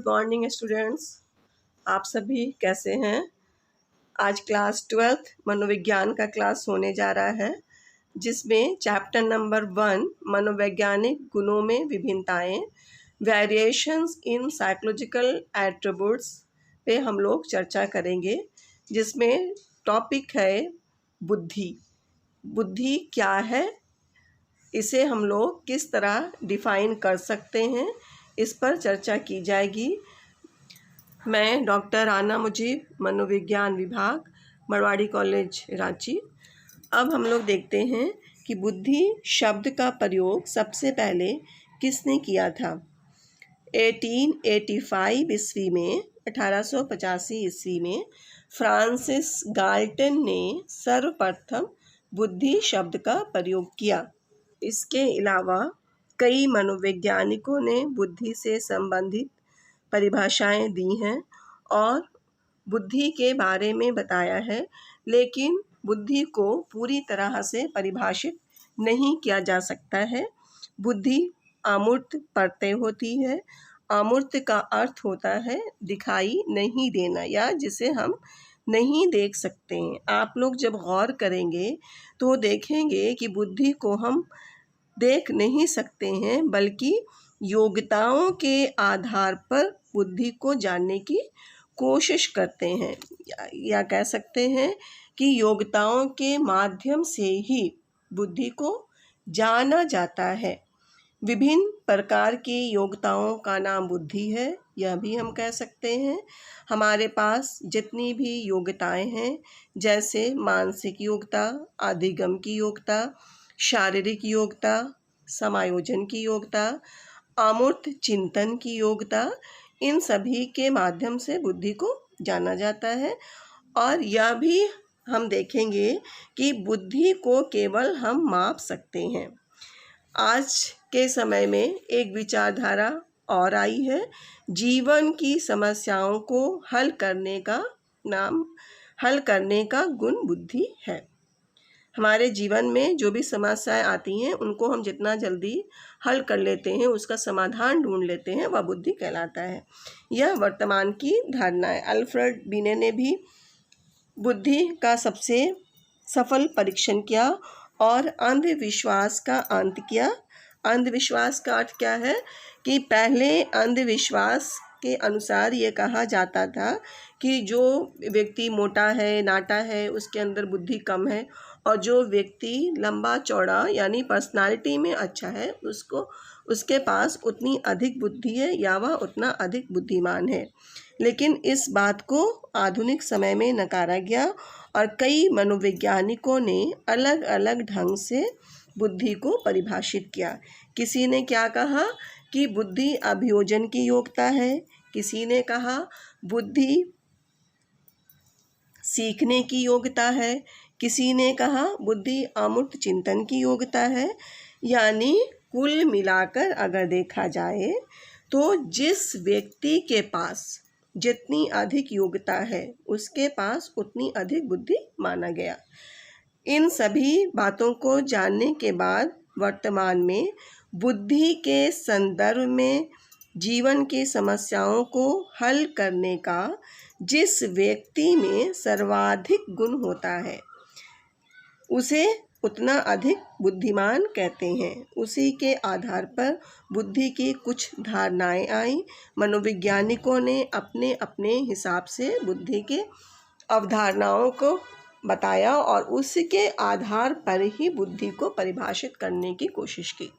Morning students, आप सभी कैसे हैं। आज क्लास 12th मनोविज्ञान का क्लास होने जा रहा है, जिसमें चैप्टर नंबर 1 मनोवैज्ञानिक गुणों में विभिन्नताएं, वेरिएशंस इन साइकोलॉजिकल एट्रीब्यूट्स पे हम लोग चर्चा करेंगे, जिसमें टॉपिक है बुद्धि। बुद्धि क्या है, इसे हम लोग किस तरह डिफ़ाइन कर सकते हैं, इस पर चर्चा की जाएगी। मैं डॉक्टर आना मुजीब, मनोविज्ञान विभाग, मरवाड़ी कॉलेज रांची। अब हम लोग देखते हैं कि बुद्धि शब्द का प्रयोग सबसे पहले किसने किया था। 1885 ईस्वी में 1885 ईस्वी में फ्रांसिस गाल्टन ने सर्वप्रथम बुद्धि शब्द का प्रयोग किया। इसके अलावा कई मनोवैज्ञानिकों ने बुद्धि से संबंधित परिभाषाएं दी हैं और बुद्धि के बारे में बताया है, लेकिन बुद्धि को पूरी तरह से परिभाषित नहीं किया जा सकता है। बुद्धि अमूर्त प्रत्यय होती है। अमूर्त का अर्थ होता है दिखाई नहीं देना, या जिसे हम नहीं देख सकते हैं। आप लोग जब गौर करेंगे तो देखेंगे कि बुद्धि को हम देख नहीं सकते हैं, बल्कि योग्यताओं के आधार पर बुद्धि को जानने की कोशिश करते हैं, या कह सकते हैं कि योग्यताओं के माध्यम से ही बुद्धि को जाना जाता है। विभिन्न प्रकार की योग्यताओं का नाम बुद्धि है, यह भी हम कह सकते हैं। हमारे पास जितनी भी योग्यताएं हैं, जैसे मानसिक योग्यता, अधिगम की योग्यता, शारीरिक योग्यता, समायोजन की योग्यता, अमूर्त चिंतन की योग्यता, इन सभी के माध्यम से बुद्धि को जाना जाता है। और यह भी हम देखेंगे कि बुद्धि को केवल हम माप सकते हैं। आज के समय में एक विचारधारा और आई है, जीवन की समस्याओं को हल करने का गुण बुद्धि है। हमारे जीवन में जो भी समस्याएं आती हैं, उनको हम जितना जल्दी हल कर लेते हैं, उसका समाधान ढूंढ लेते हैं, वह बुद्धि कहलाता है। यह वर्तमान की धारणा है। अल्फ्रेड बिने ने भी बुद्धि का सबसे सफल परीक्षण किया और अंधविश्वास का अंत किया। अंधविश्वास का अर्थ क्या है कि पहले अंधविश्वास के अनुसार ये कहा जाता था कि जो व्यक्ति मोटा है, नाटा है, उसके अंदर बुद्धि कम है, और जो व्यक्ति लंबा चौड़ा यानी पर्सनालिटी में अच्छा है, उसके पास उतनी अधिक बुद्धि है, या वह उतना अधिक बुद्धिमान है। लेकिन इस बात को आधुनिक समय में नकारा गया और कई मनोवैज्ञानिकों ने अलग अलग ढंग से बुद्धि को परिभाषित किया। किसी ने क्या कहा कि बुद्धि अभियोजन की योग्यता है, किसी ने कहा बुद्धि सीखने की योग्यता है, किसी ने कहा बुद्धि अमूर्त चिंतन की योग्यता है। यानी कुल मिलाकर अगर देखा जाए तो जिस व्यक्ति के पास जितनी अधिक योग्यता है, उसके पास उतनी अधिक बुद्धि माना गया। इन सभी बातों को जानने के बाद वर्तमान में बुद्धि के संदर्भ में जीवन की समस्याओं को हल करने का जिस व्यक्ति में सर्वाधिक गुण होता है, उसे उतना अधिक बुद्धिमान कहते हैं। उसी के आधार पर बुद्धि की कुछ धारणाएं आई। मनोवैज्ञानिकों ने अपने अपने हिसाब से बुद्धि के अवधारणाओं को बताया और उसके आधार पर ही बुद्धि को परिभाषित करने की कोशिश की।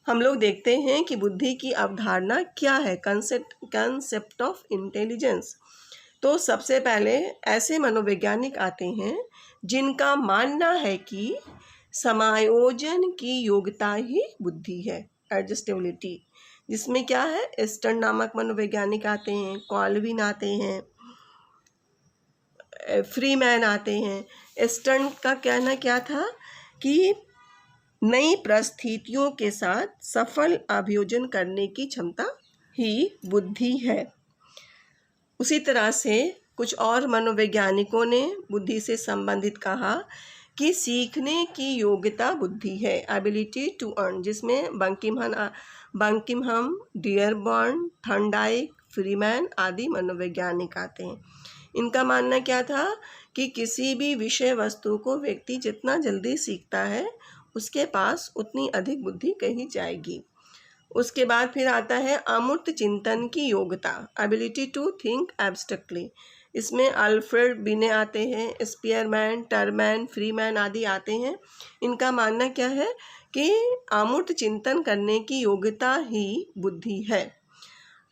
हम लोग देखते हैं कि बुद्धि की अवधारणा क्या है, कंसेप्ट ऑफ इंटेलिजेंस। तो सबसे पहले ऐसे मनोवैज्ञानिक आते हैं जिनका मानना है कि समायोजन की योग्यता ही बुद्धि है, एडजस्टेबिलिटी। जिसमें क्या है, स्टर्न नामक मनोवैज्ञानिक आते हैं, कॉल्विन आते हैं, फ्रीमैन आते हैं। स्टर्न का कहना क्या था कि नई परिस्थितियों के साथ सफल अभियोजन करने की क्षमता ही बुद्धि है। उसी तरह से कुछ और मनोवैज्ञानिकों ने बुद्धि से संबंधित कहा कि सीखने की योग्यता बुद्धि है, एबिलिटी टू अर्न, जिसमें बंकिमहम, डियरबर्न, थॉर्नडाइक, फ्रीमैन आदि मनोवैज्ञानिक आते हैं। इनका मानना क्या था कि किसी भी विषय वस्तु को व्यक्ति जितना जल्दी सीखता है उसके पास उतनी अधिक बुद्धि कही जाएगी। उसके बाद फिर आता है अमूर्त चिंतन की योग्यता, एबिलिटी टू थिंक एब्स्ट्रैक्टली। इसमें अल्फ्रेड बिने आते हैं, स्पीयरमैन, टरमैन, फ्रीमैन आदि आते हैं। इनका मानना क्या है कि अमूर्त चिंतन करने की योग्यता ही बुद्धि है।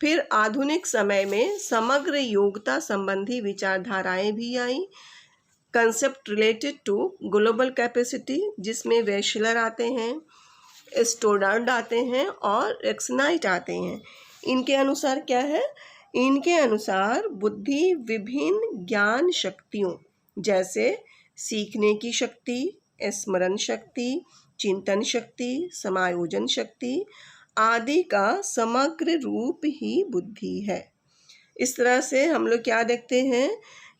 फिर आधुनिक समय में समग्र योग्यता संबंधी विचारधाराएं भी आई। Concept related to global capacity, जिसमें वेशलर आते हैं, स्टोडार्ड आते हैं और एक्सनाइट आते हैं। इनके अनुसार क्या है? इनके अनुसार बुद्धि विभिन्न ज्ञान शक्तियों जैसे सीखने की शक्ति, स्मरण शक्ति, चिंतन शक्ति, समायोजन शक्ति आदि का समग्र रूप ही बुद्धि है। इस तरह से हम लोग क्या देखते हैं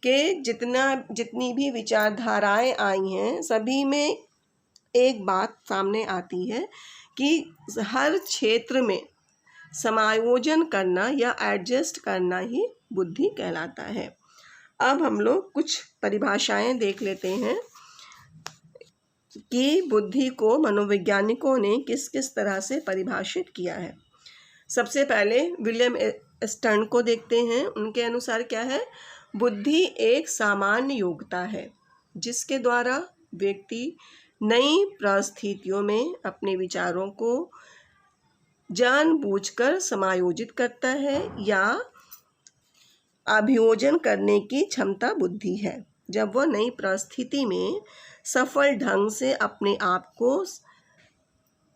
कि जितनी भी विचारधाराएं आई हैं सभी में एक बात सामने आती है कि हर क्षेत्र में समायोजन करना या एडजस्ट करना ही बुद्धि कहलाता है। अब हम लोग कुछ परिभाषाएं देख लेते हैं कि बुद्धि को मनोवैज्ञानिकों ने किस किस तरह से परिभाषित किया है। सबसे पहले विलियम स्टर्न को देखते हैं। उनके अनुसार क्या है? बुद्धि एक सामान्य योग्यता है जिसके द्वारा व्यक्ति नई परिस्थितियों में अपने विचारों को जानबूझकर समायोजित करता है या अभियोजन करने की क्षमता बुद्धि है। जब वह नई परिस्थिति में सफल ढंग से अपने आप को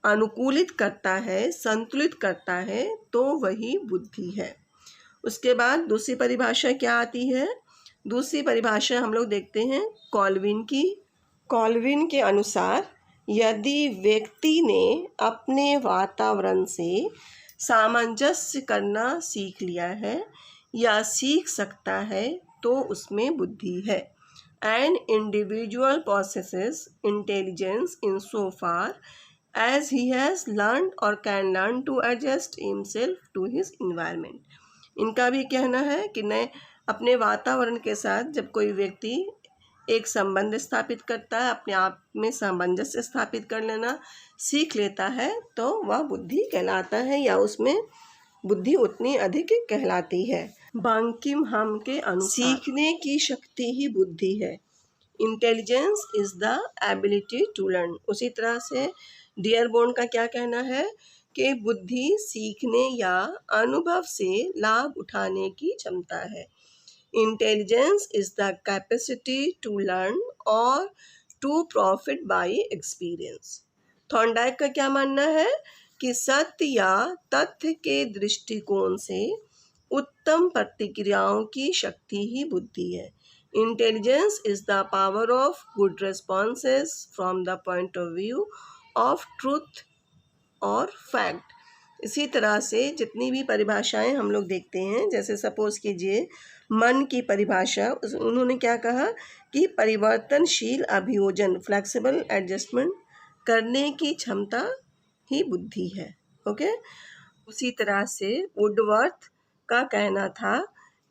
अनुकूलित करता है, संतुलित करता है, तो वही बुद्धि है। उसके बाद दूसरी परिभाषा क्या आती है? दूसरी परिभाषा हम लोग देखते हैं कॉल्विन की। कॉल्विन के अनुसार यदि व्यक्ति ने अपने वातावरण से सामंजस्य करना सीख लिया है या सीख सकता है तो उसमें बुद्धि है। An individual possesses intelligence insofar as he has learned or can learn to adjust himself to his environment. इनका भी कहना है कि न अपने वातावरण के साथ जब कोई व्यक्ति एक संबंध स्थापित करता है, अपने आप में सामंजस्य स्थापित कर लेना सीख लेता है तो वह बुद्धि कहलाता है या उसमें बुद्धि उतनी अधिक कहलाती है। बांकिम हम के अनुसार सीखने की शक्ति ही बुद्धि है। Intelligence is the ability to learn. उसी तरह से डियरबोर्न का क्या कहना है कि बुद्धि सीखने या अनुभव से लाभ उठाने की क्षमता है। Intelligence is the capacity to learn और to profit by experience. Thorndike का क्या मानना है कि सत्य या तथ्य के दृष्टिकोण से उत्तम प्रतिक्रियाओं की शक्ति ही बुद्धि है। Intelligence is the power of good responses from the point of view of truth और फैक्ट। इसी तरह से जितनी भी परिभाषाएं हम लोग देखते हैं, जैसे सपोज कीजिए मन की परिभाषा, उन्होंने क्या कहा कि परिवर्तनशील अभियोजन, फ्लेक्सिबल एडजस्टमेंट करने की क्षमता ही बुद्धि है। ओके। उसी तरह से वुडवर्थ का कहना था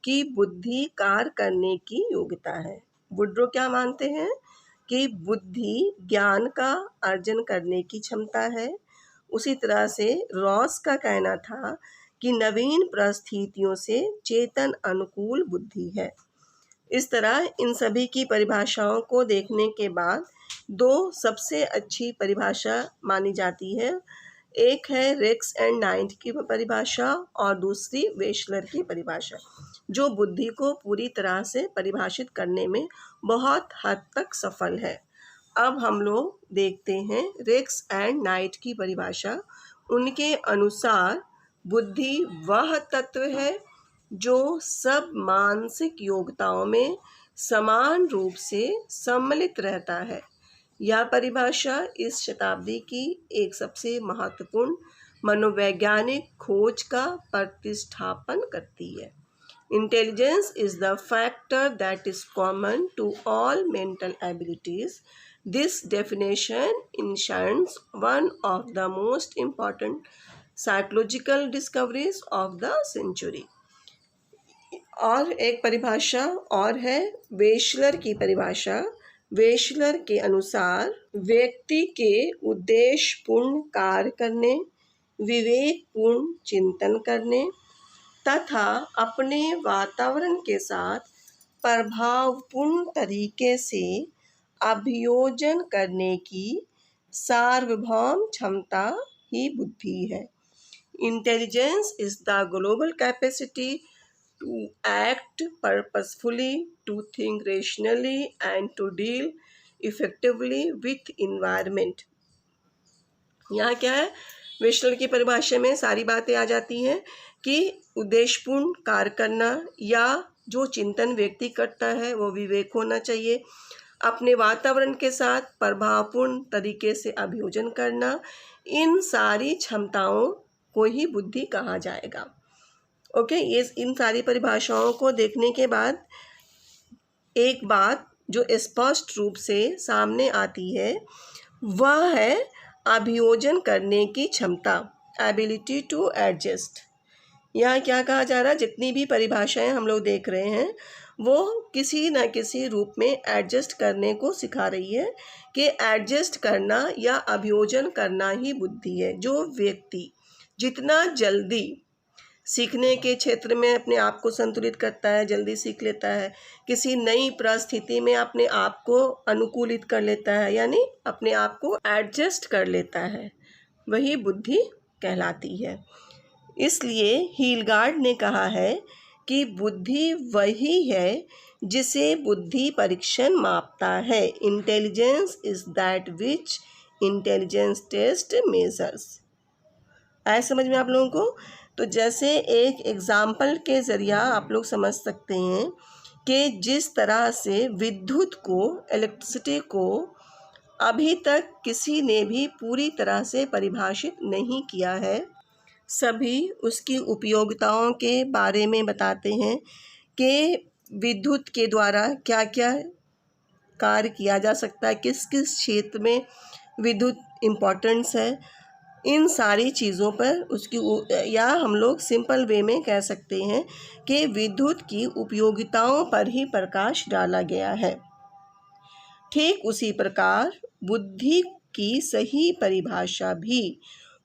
कि बुद्धि कार्य करने की योग्यता है। वुड्रो क्या मानते हैं कि बुद्धि ज्ञान का अर्जन करने की क्षमता है। उसी तरह से रॉस का कहना था कि नवीन परिस्थितियों से चेतन अनुकूल बुद्धि है। इस तरह इन सभी की परिभाषाओं को देखने के बाद दो सबसे अच्छी परिभाषा मानी जाती है। एक है रेक्स एंड नाइट की परिभाषा और दूसरी वेशलर की परिभाषा, जो बुद्धि को पूरी तरह से परिभाषित करने में बहुत हद तक सफल है। अब हम लोग देखते हैं रेक्स एंड नाइट की परिभाषा। उनके अनुसार बुद्धि वह तत्व है जो सब मानसिक योग्यताओं में समान रूप से सम्मिलित रहता है। यह परिभाषा इस शताब्दी की एक सबसे महत्वपूर्ण मनोवैज्ञानिक खोज का प्रतिष्ठापन करती है। Intelligence is the factor that is common to all mental abilities. This definition enshrines one of the most important psychological discoveries of the century. और एक परिभाषा और है वेशलर की परिभाषा। वेशलर के अनुसार व्यक्ति के उद्देश्यपूर्ण कार्य करने, विवेकपूर्ण चिंतन करने तथा अपने वातावरण के साथ प्रभावपूर्ण तरीके से अभियोजन करने की सार्वभौम क्षमता ही बुद्धि है। Intelligence is the global capacity to act purposefully, to think rationally and to deal effectively with environment। यहाँ क्या है, वेशलर की परिभाषा में सारी बातें आ जाती हैं कि उद्देश्यपूर्ण कार्य करना या जो चिंतन व्यक्ति करता है वो विवेक होना चाहिए, अपने वातावरण के साथ प्रभावपूर्ण तरीके से अभियोजन करना, इन सारी क्षमताओं को ही बुद्धि कहा जाएगा। ओके, ये इन सारी परिभाषाओं को देखने के बाद एक बात जो स्पष्ट रूप से सामने आती है वह है अभियोजन करने की क्षमता, एबिलिटी टू एडजस्ट। यहाँ क्या कहा जा रहा है, जितनी भी परिभाषाएं हम लोग देख रहे हैं वो किसी न किसी रूप में एडजस्ट करने को सिखा रही है कि एडजस्ट करना या अभियोजन करना ही बुद्धि है। जो व्यक्ति जितना जल्दी सीखने के क्षेत्र में अपने आप को संतुलित करता है, जल्दी सीख लेता है, किसी नई परिस्थिति में अपने आप को अनुकूलित कर लेता है, यानी अपने आप को एडजस्ट कर लेता है, वही बुद्धि कहलाती है। इसलिए हीलगार्ड ने कहा है कि बुद्धि वही है जिसे बुद्धि परीक्षण मापता है। Intelligence is that which intelligence test measures. आए समझ में आप लोगों को? तो जैसे एक एग्जाम्पल के ज़रिया आप लोग समझ सकते हैं कि जिस तरह से विद्युत को, इलेक्ट्रिसिटी को अभी तक किसी ने भी पूरी तरह से परिभाषित नहीं किया है, सभी उसकी उपयोगिताओं के बारे में बताते हैं कि विद्युत के द्वारा क्या क्या कार्य किया जा सकता है, किस किस क्षेत्र में विद्युत इम्पोर्टेंस है, इन सारी चीज़ों पर उसकी, या हम लोग सिंपल वे में कह सकते हैं कि विद्युत की उपयोगिताओं पर ही प्रकाश डाला गया है। ठीक उसी प्रकार बुद्धि की सही परिभाषा भी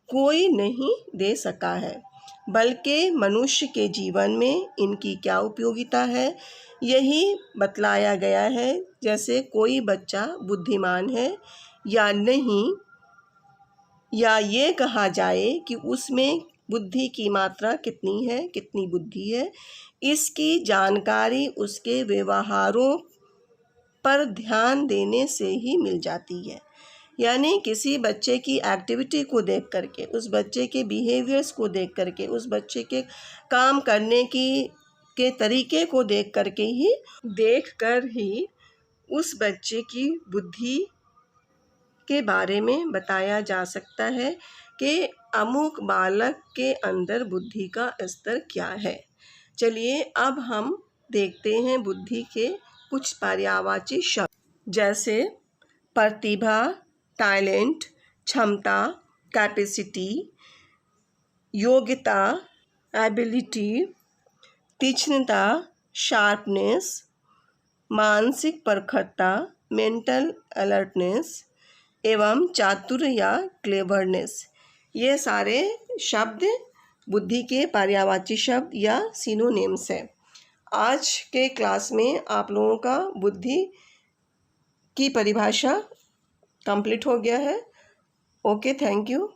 कोई नहीं दे सका है, बल्कि मनुष्य के जीवन में इनकी क्या उपयोगिता है यही बतलाया गया है। जैसे कोई बच्चा बुद्धिमान है या नहीं, या ये कहा जाए कि उसमें बुद्धि की मात्रा कितनी है, कितनी बुद्धि है, इसकी जानकारी उसके व्यवहारों पर ध्यान देने से ही मिल जाती है। यानी किसी बच्चे की एक्टिविटी को देख करके, उस बच्चे के बिहेवियर्स को देख करके, उस बच्चे के काम करने के तरीके को देख कर ही उस बच्चे की बुद्धि के बारे में बताया जा सकता है कि अमुक बालक के अंदर बुद्धि का स्तर क्या है। चलिए अब हम देखते हैं बुद्धि के कुछ पर्यायवाची शब्द, जैसे प्रतिभा, टैलेंट, क्षमता, कैपेसिटी, योग्यता, एबिलिटी, तीक्ष्णता, शार्पनेस, मानसिक प्रखरता, मेंटल अलर्टनेस एवं चातुर्य या क्लेवरनेस। ये सारे शब्द बुद्धि के पर्यायवाची शब्द या सिनोनिम्स हैं। आज के क्लास में आप लोगों का बुद्धि की परिभाषा कंप्लीट हो गया है। Okay, thank you.